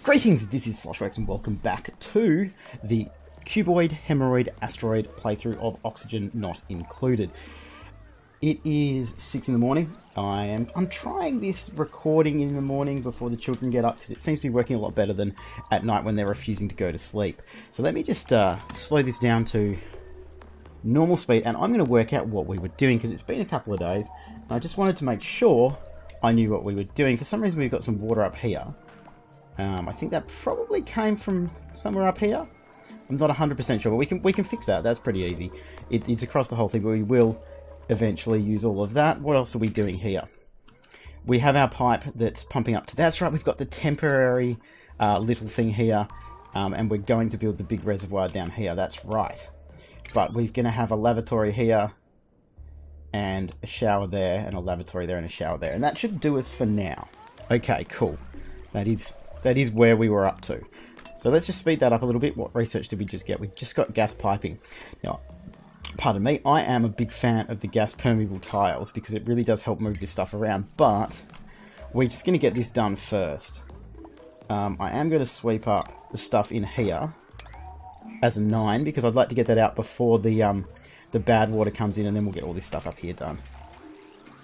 Greetings, this is Sloshworks and welcome back to the Cuboid Hemorrhoid Asteroid playthrough of Oxygen Not Included. It is 6 in the morning. I'm trying this recording in the morning before the children get up because it seems to be working a lot better than at night when they're refusing to go to sleep. So let me just slow this down to normal speed and I'm going to work out what we were doing because it's been a couple of days and I just wanted to make sure I knew what we were doing. For some reason we've got some water up here. I think that probably came from somewhere up here. I'm not 100% sure, but we can fix that. That's pretty easy. It's across the whole thing, but we will eventually use all of that. What else are we doing here? We have our pipe that's pumping up to... That's right, we've got the temporary little thing here, and we're going to build the big reservoir down here. That's right. But we're going to have a lavatory here, and a shower there, and a lavatory there, and a shower there. And that should do us for now. Okay, cool. That is where we were up to. So let's just speed that up a little bit. What research did we just get? We just got gas piping. Now, pardon me, I am a big fan of the gas permeable tiles because it really does help move this stuff around, but we're just going to get this done first. I am going to sweep up the stuff in here as a 9 because I'd like to get that out before the bad water comes in, and then we'll get all this stuff up here done.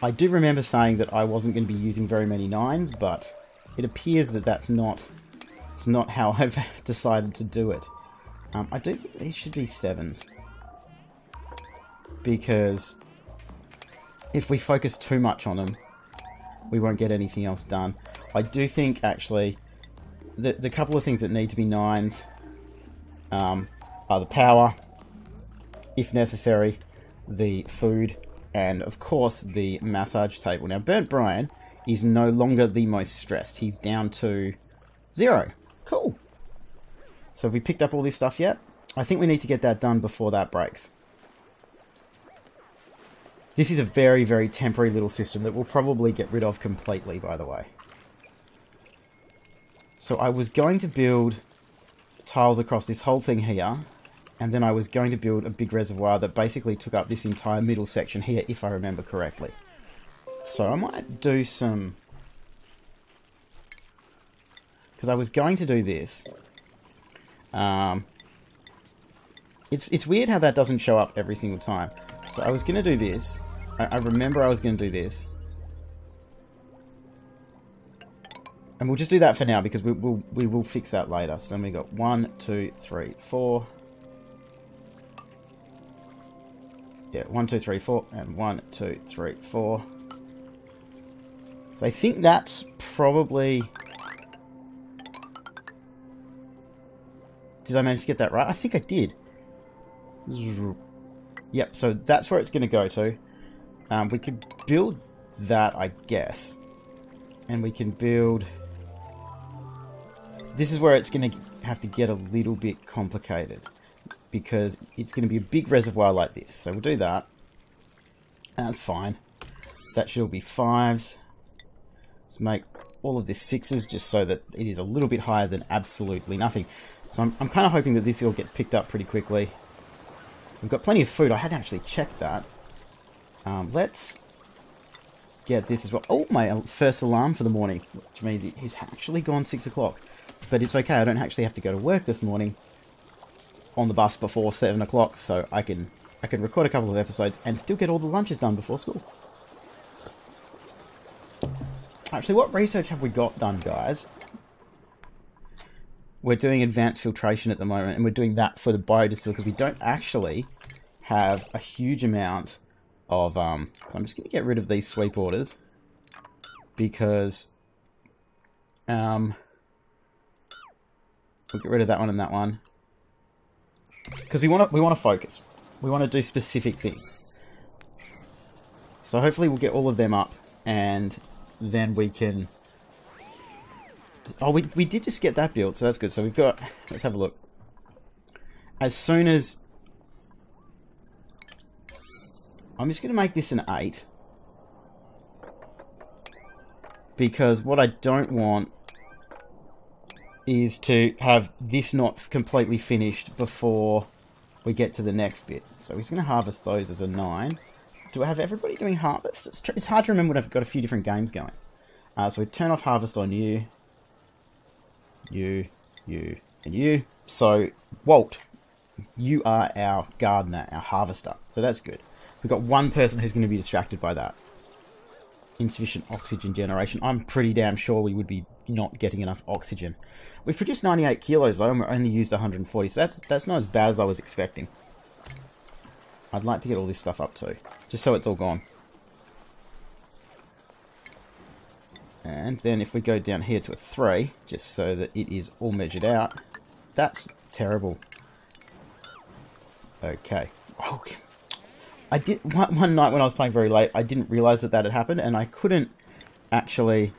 I do remember saying that I wasn't going to be using very many 9s, but it appears that it's not how I've decided to do it. I do think these should be 7s. Because if we focus too much on them, we won't get anything else done. I do think, actually, the couple of things that need to be 9s are the power, if necessary, the food, and, of course, the massage table. Now, Burnt Brian is no longer the most stressed. He's down to 0. Cool. So have we picked up all this stuff yet? I think we need to get that done before that breaks. This is a very, very temporary little system that we'll probably get rid of completely, by the way. So I was going to build tiles across this whole thing here, and then I was going to build a big reservoir that basically took up this entire middle section here, if I remember correctly. So I might do some... Because I was going to do this. It's weird how that doesn't show up every single time. So I was going to do this. I remember I was going to do this. And we'll just do that for now because we will fix that later. So then we got 1, 2, 3, 4. Yeah, 1, 2, 3, 4. And 1, 2, 3, 4. So I think that's probably... Did I manage to get that right? I think I did. Yep, so that's where it's going to go to. We could build that, I guess. And we can build... This is where it's going to have to get a little bit complicated. Because it's going to be a big reservoir like this. So we'll do that. That's fine. That should all be 5s. Let's make all of this 6s just so that it is a little bit higher than absolutely nothing. So I'm kind of hoping that this all gets picked up pretty quickly. We've got plenty of food. I hadn't actually checked that. Let's get this as well. Oh, my first alarm for the morning, which means it's actually gone 6 o'clock. But it's okay. I don't actually have to go to work this morning on the bus before 7 o'clock, so I can record a couple of episodes and still get all the lunches done before school. Actually, what research have we got done, guys? We're doing advanced filtration at the moment, and we're doing that for the biodistill because we don't actually have a huge amount of... So I'm just going to get rid of these sweep orders because we'll get rid of that one and that one because we want to focus. We want to do specific things. So hopefully we'll get all of them up, and then we can... Oh, we did just get that built, so that's good. So we've got... Let's have a look. As soon as... I'm just going to make this an 8. Because what I don't want is to have this not completely finished before we get to the next bit. So we're just going to harvest those as a 9. Do I have everybody doing harvest? It's hard to remember when I've got a few different games going. So we turn off harvest on you. you, and you. So, Walt, you are our gardener, our harvester. So that's good. We've got one person who's going to be distracted by that. Insufficient oxygen generation. I'm pretty damn sure we would be not getting enough oxygen. We've produced 98 kilos though, and we're only used 140. So that's not as bad as I was expecting. I'd like to get all this stuff up too, just so it's all gone. And then if we go down here to a 3, just so that it is all measured out. That's terrible. Okay. Oh, I did one night when I was playing very late, I didn't realise that had happened, and I couldn't actually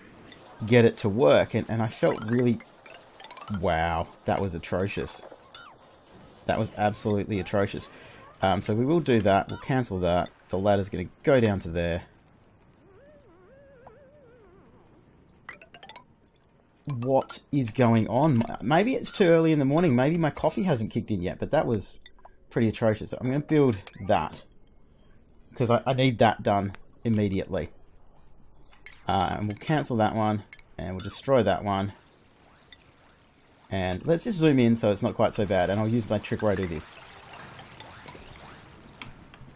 get it to work, and I felt really... Wow, that was atrocious. That was absolutely atrocious. So we will do that. We'll cancel that. The ladder's going to go down to there. What is going on? Maybe it's too early in the morning. Maybe my coffee hasn't kicked in yet, but that was pretty atrocious. So I'm going to build that, because I need that done immediately. And we'll cancel that one, and we'll destroy that one. And let's just zoom in so it's not quite so bad. And I'll use my trick where I do this.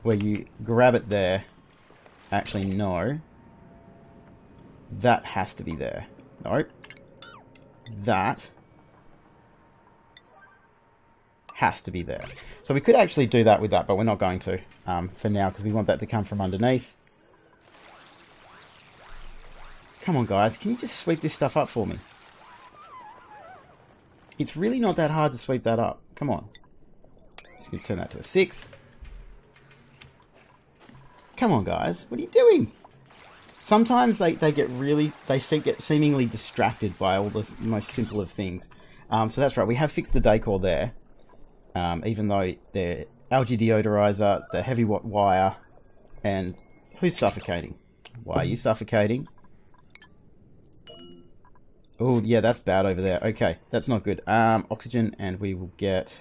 Where you grab it there. Actually, no. That has to be there. No. That has to be there. So we could actually do that with that, but we're not going to for now, because we want that to come from underneath. Come on, guys. Can you just sweep this stuff up for me? It's really not that hard to sweep that up. Come on. Just going to turn that to a 6. Come on, guys. What are you doing? Sometimes they get seemingly distracted by all the most simple of things. So that's right. We have fixed the decor there. Even though the algae deodorizer, the heavy wire, and who's suffocating? Why are you suffocating? Oh, yeah, that's bad over there. Okay, that's not good. Oxygen, and we will get...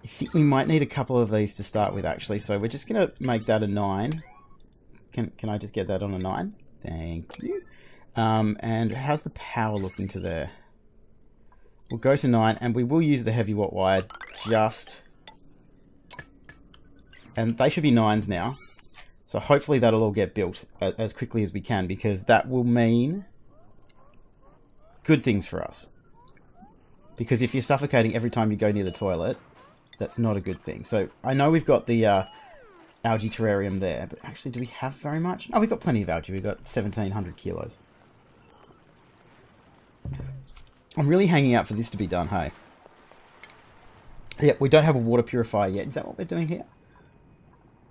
I think we might need a couple of these to start with, actually. So we're just going to make that a 9. Can I just get that on a 9? Thank you. And how's the power looking to there? We'll go to 9, and we will use the heavy wire just... And they should be 9s now. So hopefully that'll all get built as quickly as we can, because that will mean good things for us. Because if you're suffocating every time you go near the toilet, that's not a good thing. So I know we've got the algae terrarium there, but actually do we have very much? Oh, we've got plenty of algae. We've got 1,700 kilos. I'm really hanging out for this to be done, hey? Yep, we don't have a water purifier yet. Is that what we're doing here?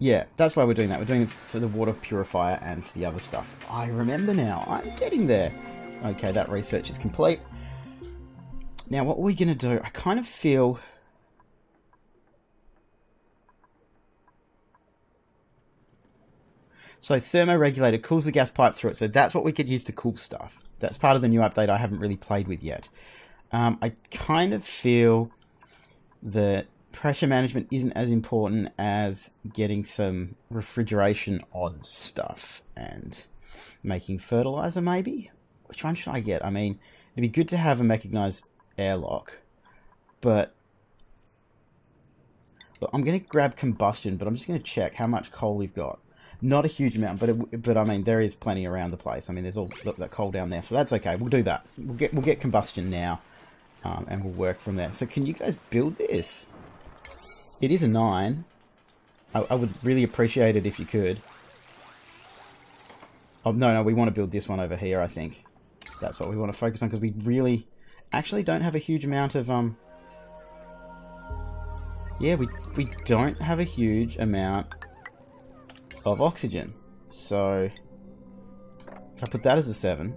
Yeah, that's why we're doing that. We're doing it for the water purifier and for the other stuff. I remember now. I'm getting there. Okay, that research is complete. Now, what are we going to do? I kind of feel... So, thermoregulator cools the gas pipe through it. So that's what we could use to cool stuff. That's part of the new update I haven't really played with yet. I kind of feel that pressure management isn't as important as getting some refrigeration on stuff and making fertilizer, maybe? Which one should I get? I mean, it'd be good to have a mechanized airlock, but look, I'm going to grab combustion, but I'm just going to check how much coal we've got. Not a huge amount, but I mean, there is plenty around the place. I mean, there's all that coal down there, so that's okay. We'll do that. We'll get combustion now, and we'll work from there. So can you guys build this? It is a 9. I would really appreciate it if you could. Oh, no, we want to build this one over here, I think. That's what we want to focus on, because we really actually don't have a huge amount of... Yeah, we don't have a huge amount of oxygen. So, if I put that as a 7,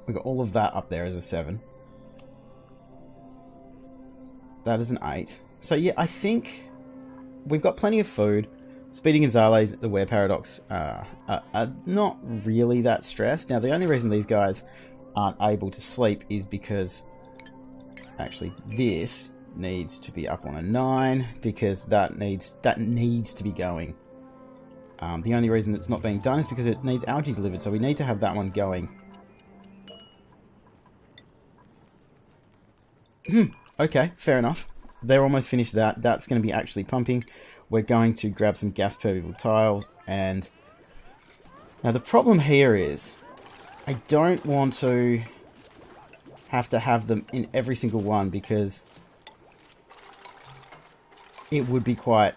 we've got all of that up there as a 7. That is an 8. So yeah, I think we've got plenty of food. Speedy Gonzalez, the Wear Paradox, are not really that stressed. Now, the only reason these guys aren't able to sleep is because actually this needs to be up on a 9, because that needs to be going. The only reason it's not being done is because it needs algae delivered, so we need to have that one going Okay, fair enough. They're almost finished that. That's going to be actually pumping. We're going to grab some gas permeable tiles. And now the problem here is I don't want to have them in every single one because it would be quite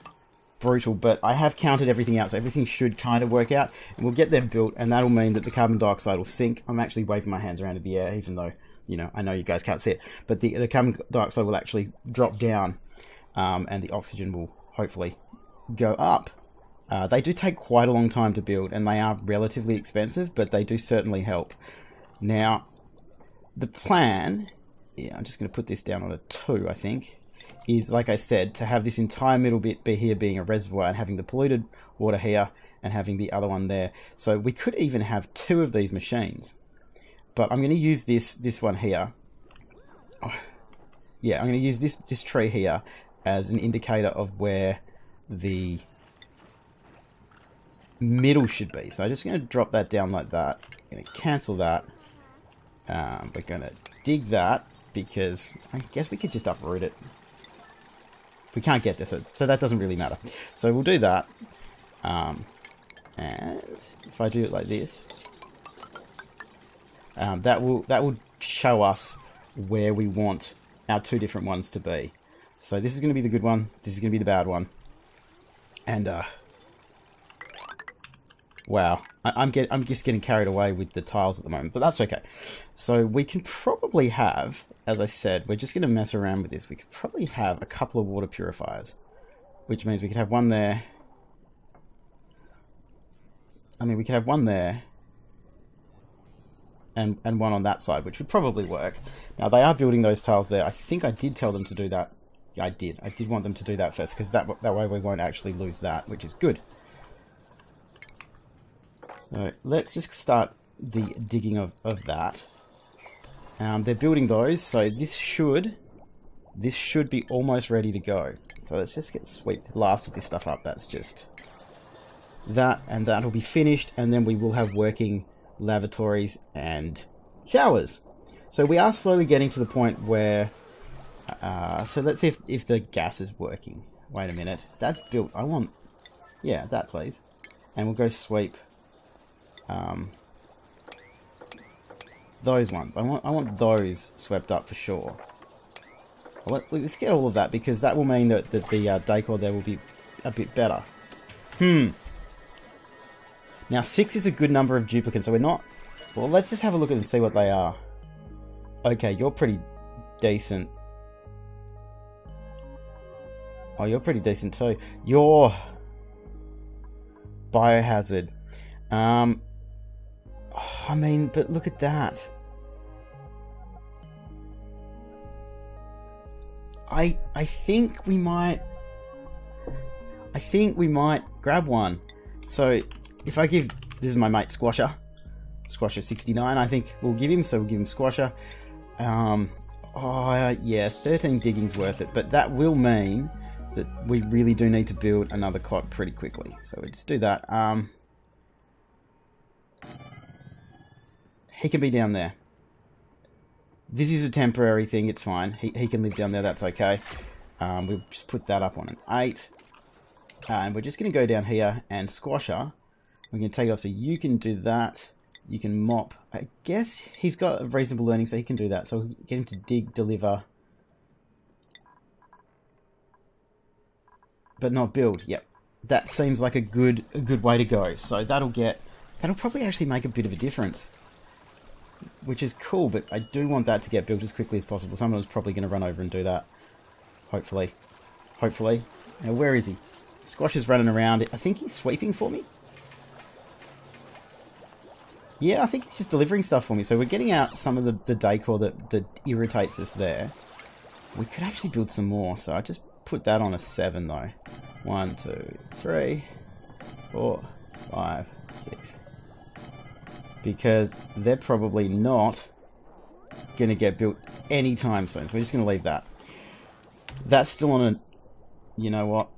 brutal, but I have counted everything out, so everything should kind of work out, and we'll get them built, and that'll mean that the carbon dioxide will sink. I'm actually waving my hands around in the air, even though, you know, I know you guys can't see it, but the carbon dioxide will actually drop down, and the oxygen will hopefully go up. They do take quite a long time to build, and they are relatively expensive, but they do certainly help. Now, the plan, yeah, I'm just going to put this down on a 2, I think, is, like I said, to have this entire middle bit be here being a reservoir and having the polluted water here and having the other one there. So we could even have 2 of these machines. But I'm going to use this one here. Oh, yeah, I'm going to use this tree here as an indicator of where the middle should be. So I'm just going to drop that down like that. I'm going to cancel that. We're going to dig that because I guess we could just uproot it. We can't get there, so that doesn't really matter. So we'll do that. And if I do it like this, that will show us where we want our 2 different ones to be. So this is going to be the good one. This is going to be the bad one. And wow, I'm just getting carried away with the tiles at the moment, but that's okay. So we can probably have, as I said, we're just going to mess around with this. We could probably have a couple of water purifiers, which means we could have one there. I mean, we could have one there and one on that side, which would probably work. Now, they are building those tiles there. I think I did tell them to do that. Yeah, I did. I did want them to do that first, because that way we won't actually lose that, which is good. So let's just start the digging of that. They're building those, so this should be almost ready to go. So let's just sweep the last of this stuff up. That's just that, and that'll be finished, and then we will have working lavatories and showers. So we are slowly getting to the point where so let's see if the gas is working. Wait a minute, that's built. I want, yeah, that please. And we'll go sweep those ones. I want those swept up for sure. Let's get all of that, because that will mean that the decor there will be a bit better. Now 6 is a good number of duplicates, so we're not... Well, let's just have a look at it and see what they are. Okay, you're pretty decent. Oh, you're pretty decent too. You're biohazard. I mean, but look at that. I think we might grab one. So if I give, this is my mate Squasher 69, I think we'll give him. So we'll give him Squasher. Oh yeah, 13 digging's worth it, but that will mean that we really do need to build another cot pretty quickly. So we just do that. He can be down there. This is a temporary thing, it's fine. He can live down there, that's okay. We'll just put that up on an 8. And we're just going to go down here and Squasher. We're going to take it off, so you can do that. You can mop. I guess he's got a reasonable learning, so he can do that. So we'll get him to dig, deliver. But not build. Yep. That seems like a good way to go. So that'll probably actually make a bit of a difference, which is cool, but I do want that to get built as quickly as possible. Someone's probably going to run over and do that. Hopefully. Hopefully. Now, where is he? Squash is running around. I think he's sweeping for me. Yeah, I think he's just delivering stuff for me. So we're getting out some of the decor that irritates us there. We could actually build some more. So I just put that on a 7, though. 1, 2, 3, 4, 5, 6. Because they're probably not going to get built anytime soon. So we're just going to leave that. That's still on a... You know what?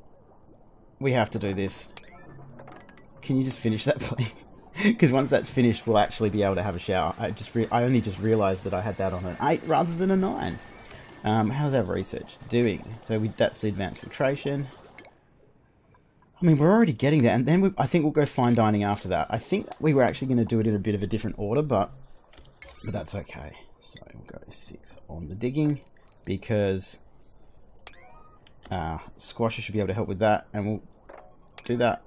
We have to do this. Can you just finish that, please? Because once that's finished, we'll actually be able to have a shower. I only just realised that I had that on an 8 rather than a 9. How's our research doing? So that's the advanced filtration. I mean, we're already getting there, and then I think we'll go fine dining after that. I think we were actually going to do it in a bit of a different order, but that's okay. So we'll go 6 on the digging, because Squasher should be able to help with that, and we'll do that.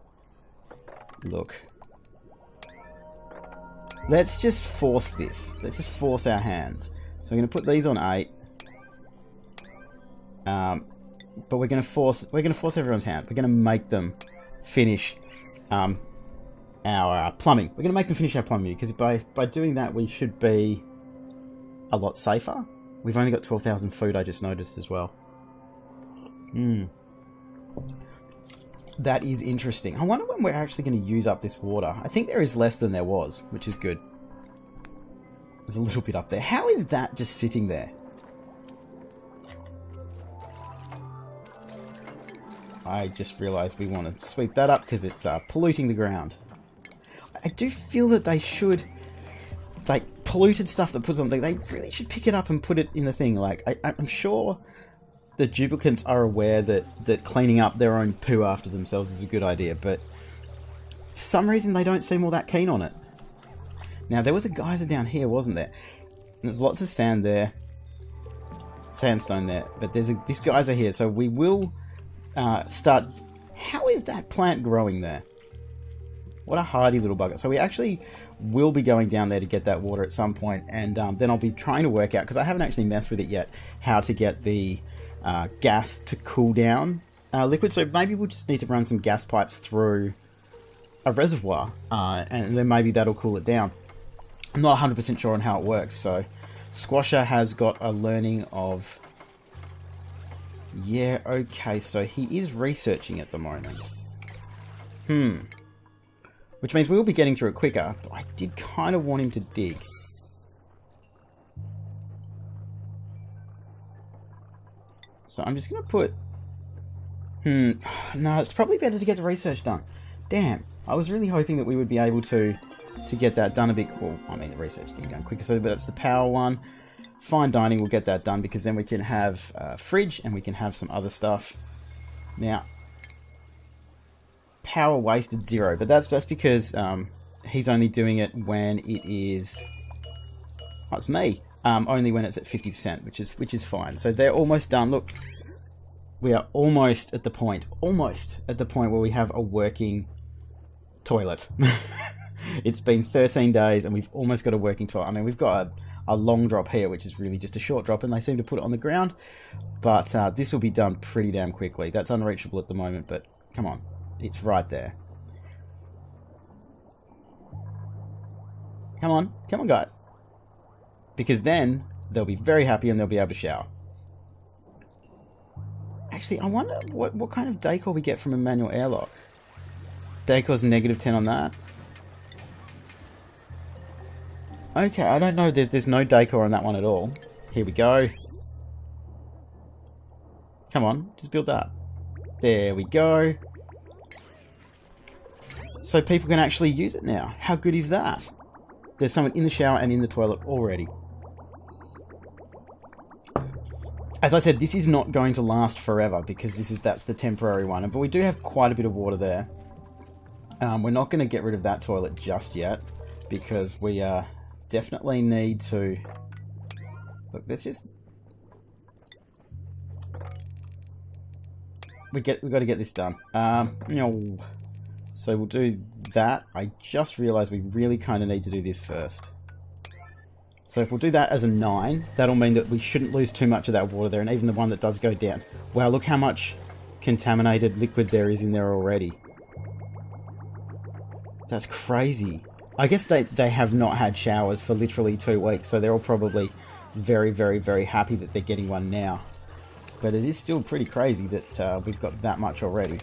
Look. Let's just force this. Let's just force our hands. So we're going to put these on 8. But we're going to force everyone's hand. We're going to make them finish our plumbing. We're going to make them finish our plumbing, because by doing that we should be a lot safer. We've only got 12,000 food, I just noticed as well. That is interesting. I wonder when we're actually going to use up this water. I think there is less than there was, which is good. There's a little bit up there. How is that just sitting there? I just realised we want to sweep that up because it's polluting the ground. I do feel that they should, like, polluted stuff that puts on thing, they really should pick it up and put it in the thing. Like, I'm sure the duplicants are aware that cleaning up their own poo after themselves is a good idea, but for some reason they don't seem all that keen on it. Now, there was a geyser down here, wasn't there? And there's lots of sand there, sandstone there, but there's this geyser here, so we will start. How is that plant growing there? What a hardy little bugger. So we actually will be going down there to get that water at some point, and then I'll be trying to work out, because I haven't actually messed with it yet, how to get the gas to cool down liquid. So maybe we'll just need to run some gas pipes through a reservoir, and then maybe that'll cool it down. I'm not 100% sure on how it works, so Squasher has got a learning of... Yeah, okay, so he is researching at the moment. Which means we'll be getting through it quicker, but I did kind of want him to dig. So I'm just going to put... No, it's probably better to get the research done. Damn, I was really hoping that we would be able to get that done a bit... Well, I mean, the research didn't go quicker, so but that's the power one. Fine dining will get that done, because then we can have a fridge and we can have some other stuff. Now, power wasted 0, but that's because he's only doing it when it is... Oh, it's me. Only when it's at 50%, which is fine. So they're almost done. Look, we are almost at the point where we have a working toilet. It's been 13 days and we've almost got a working toilet. I mean, we've got a long drop here, which is really just a short drop, and they seem to put it on the ground. But this will be done pretty damn quickly. That's unreachable at the moment, but come on. It's right there. Come on, guys. Because then they'll be very happy and they'll be able to shower. Actually, I wonder what kind of decor we get from a manual airlock. Decor's -10 on that. Okay, I don't know. There's no decor on that one at all. Here we go. Come on, just build that. There we go. So people can actually use it now. How good is that? There's someone in the shower and in the toilet already. As I said, this is not going to last forever, because that's the temporary one. But we do have quite a bit of water there. We're not going to get rid of that toilet just yet, because we definitely need to... Look, let's just... We've got to get this done. No. So we'll do that. I just realised we really kind of need to do this first. So if we'll do that as a 9, that'll mean that we shouldn't lose too much of that water there, and even the one that does go down. Wow, look how much contaminated liquid there is in there already. That's crazy. I guess they have not had showers for literally 2 weeks, so they're all probably very, very, very happy that they're getting one now. But it is still pretty crazy that we've got that much already.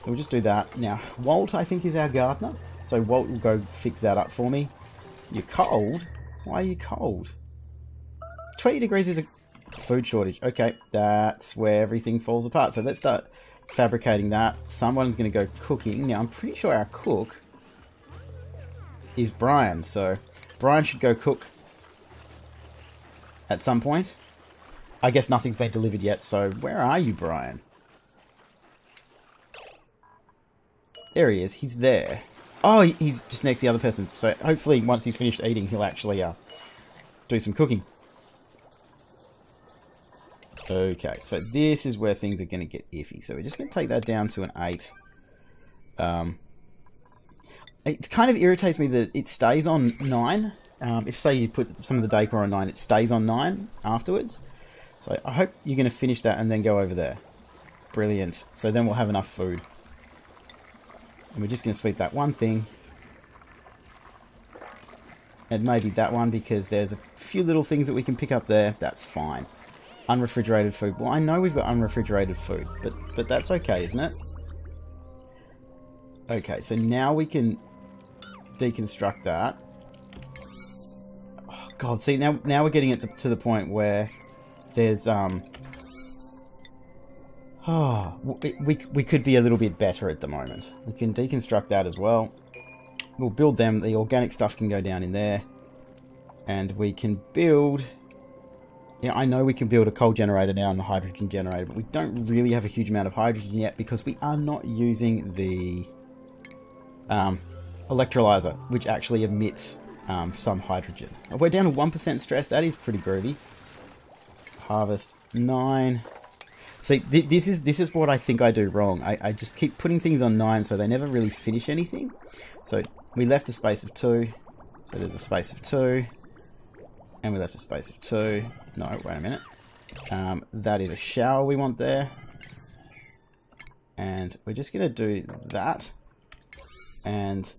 So we'll just do that. Now, Walt, I think, is our gardener. So Walt will go fix that up for me. You're cold? Why are you cold? 20 degrees is a food shortage. Okay, that's where everything falls apart. So let's start fabricating that. Someone's going to go cooking. Now, I'm pretty sure our cook is Brian. So Brian should go cook at some point. I guess nothing's been delivered yet, so where are you, Brian? There he is. He's there. Oh, he's just next to the other person. So hopefully once he's finished eating, he'll actually do some cooking. Okay, so this is where things are going to get iffy. So we're just going to take that down to an 8. It kind of irritates me that it stays on 9. If, say, you put some of the decor on 9, it stays on 9 afterwards. So I hope you're going to finish that and then go over there. Brilliant. So then we'll have enough food. And we're just going to sweep that one thing. And maybe that one, because there's a few little things that we can pick up there. That's fine. Unrefrigerated food. Well, I know we've got unrefrigerated food, but that's okay, isn't it? Okay, so now we can deconstruct that. Oh, God, see, now we're getting it to the point where there's, we could be a little bit better at the moment. We can deconstruct that as well. We'll build them. The organic stuff can go down in there. And we can build... Yeah, I know we can build a coal generator now and a hydrogen generator, but we don't really have a huge amount of hydrogen yet because we are not using the electrolyzer, which actually emits some hydrogen. We're down to 1% stress. That is pretty groovy. Harvest 9. See, this is what I think I do wrong. I just keep putting things on 9 so they never really finish anything. So we left a space of 2. So there's a space of 2. And we left a space of 2. No, wait a minute. That is a shower we want there. And we're just going to do that. And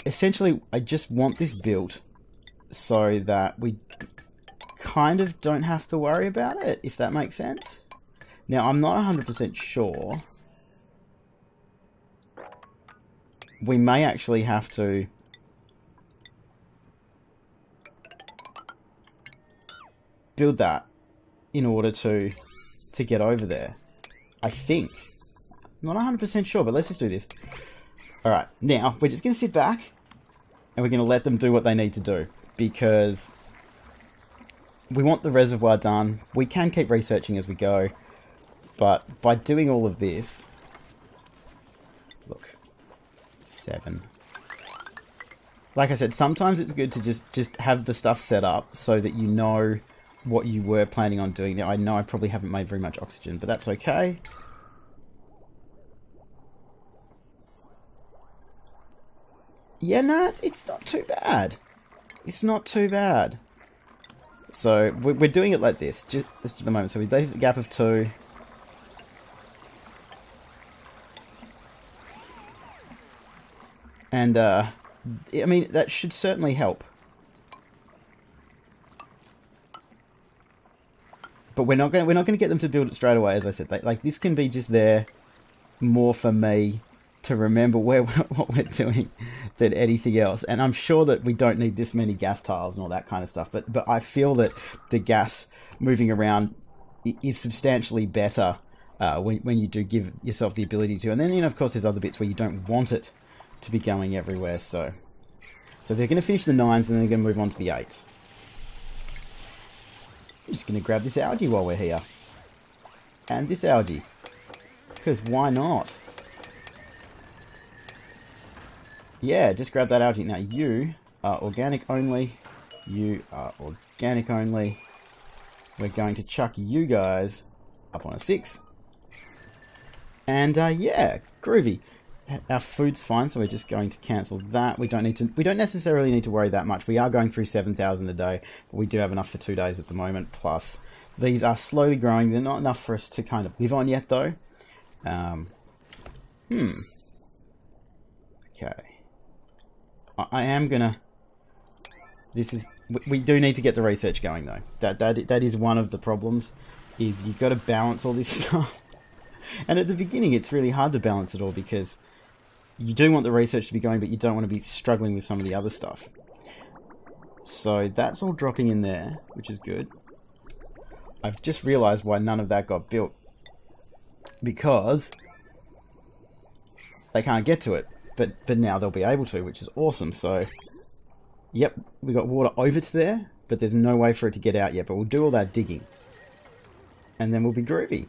essentially, I just want this built so that we kind of don't have to worry about it, if that makes sense. Now, I'm not 100% sure. We may actually have to... build that in order to get over there. I think. I'm not 100% sure, but let's just do this. Alright, now we're just going to sit back and we're going to let them do what they need to do because we want the reservoir done. We can keep researching as we go, but by doing all of this... Look. 7. Like I said, sometimes it's good to just have the stuff set up so that you know what you were planning on doing. Now, I know I probably haven't made very much oxygen, but that's okay. Yeah, no, it's not too bad. It's not too bad. So, we're doing it like this, just at the moment. So we leave a gap of 2. And, I mean, that should certainly help. But we're not going to get them to build it straight away, as I said. Like this can be just there more for me to remember what we're doing than anything else. And I'm sure that we don't need this many gas tiles and all that kind of stuff. But I feel that the gas moving around is substantially better when you do give yourself the ability to. And then, you know, of course, there's other bits where you don't want it to be going everywhere. So they're going to finish the 9s, and then they're going to move on to the 8s. I'm just going to grab this algae while we're here. And this algae. Because why not? Yeah, just grab that algae. Now, you are organic only. You are organic only. We're going to chuck you guys up on a 6. And, yeah, groovy. Our food's fine, so we're just going to cancel that. We don't necessarily need to worry that much. We are going through 7,000 a day, but we do have enough for 2 days at the moment. Plus, these are slowly growing. They're not enough for us to kind of live on yet, though. Okay. I am gonna... We do need to get the research going, though. That is one of the problems, is you've got to balance all this stuff. And at the beginning, it's really hard to balance it all, because you do want the research to be going, but you don't want to be struggling with some of the other stuff. So that's all dropping in there, which is good. I've just realised why none of that got built. Because they can't get to it. But now they'll be able to, which is awesome. So, yep, we got water over to there. but there's no way for it to get out yet. But we'll do all that digging, and then we'll be groovy.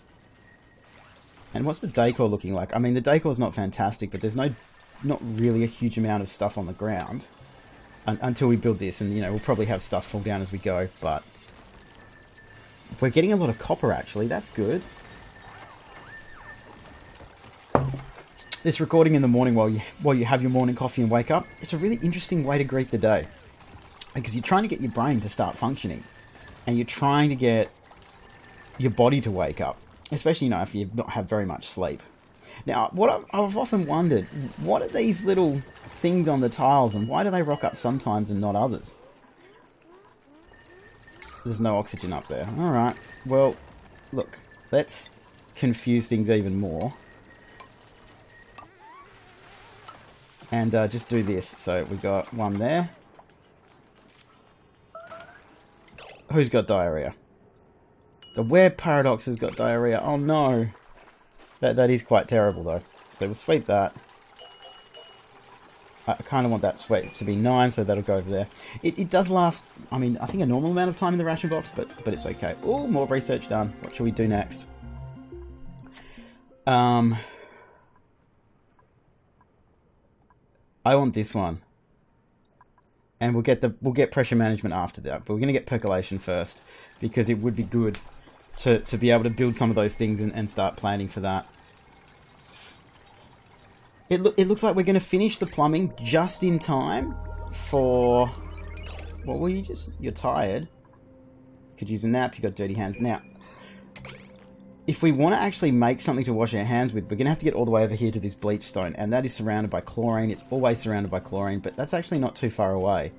And what's the decor looking like? I mean, the decor's not fantastic, but there's not really a huge amount of stuff on the ground until we build this. And, you know, we'll probably have stuff fall down as we go, but we're getting a lot of copper, actually. That's good. This recording in the morning while you have your morning coffee and wake up, it's a really interesting way to greet the day. Because you're trying to get your brain to start functioning. And you're trying to get your body to wake up. Especially, you know, if you've not had very much sleep. Now, what I've often wondered, what are these little things on the tiles and why do they rock up sometimes and not others? There's no oxygen up there. Alright, well, look, let's confuse things even more. And just do this. So we got one there. Who's got diarrhea? The web paradox has got diarrhea. Oh no. That is quite terrible though. So we'll sweep that. I kind of want that sweep to be 9, so that'll go over there. It does last, I mean, I think a normal amount of time in the ration box, but it's okay. Oh, more research done. What should we do next? I want this one. And we'll get pressure management after that. But we're going to get percolation first, because it would be good to be able to build some of those things and start planning for that. It looks like we're going to finish the plumbing just in time for... What were you just... You're tired. You could use a nap. You got dirty hands. Now, if we want to actually make something to wash our hands with, we're going to have to get all the way over here to this bleach stone. And that is surrounded by chlorine. It's always surrounded by chlorine, but that's actually not too far away.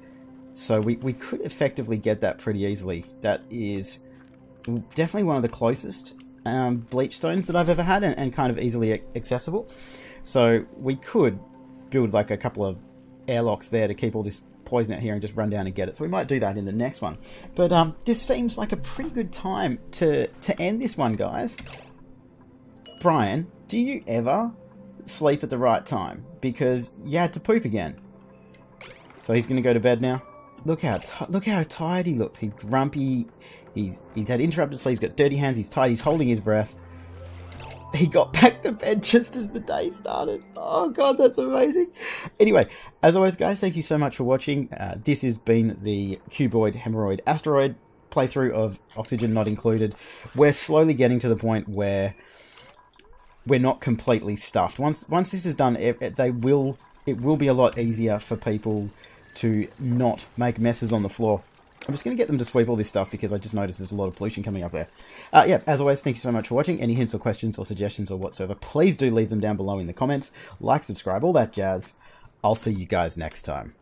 So we could effectively get that pretty easily. That is definitely one of the closest bleach stones that I've ever had, and kind of easily accessible. So we could build like a couple of airlocks there to keep all this poison out here and just run down and get it. So we might do that in the next one. But this seems like a pretty good time to end this one, guys. Brian, do you ever sleep at the right time? Because you had to poop again. So he's going to go to bed now. Look how tired he looks. He's grumpy. He's had interrupted sleep. He's got dirty hands. He's tired. He's holding his breath. He got back to bed just as the day started. Oh god, that's amazing. Anyway, as always, guys, thank you so much for watching. This has been the Cuboid Hemorrhoid Asteroid playthrough of Oxygen Not Included. We're slowly getting to the point where we're not completely stuffed. Once this is done, it will be a lot easier for people to not make messes on the floor. I'm just going to get them to sweep all this stuff because I just noticed there's a lot of pollution coming up there. Yeah, as always, thank you so much for watching. Any hints or questions or suggestions or whatsoever, please do leave them down below in the comments. Like, subscribe, all that jazz. I'll see you guys next time.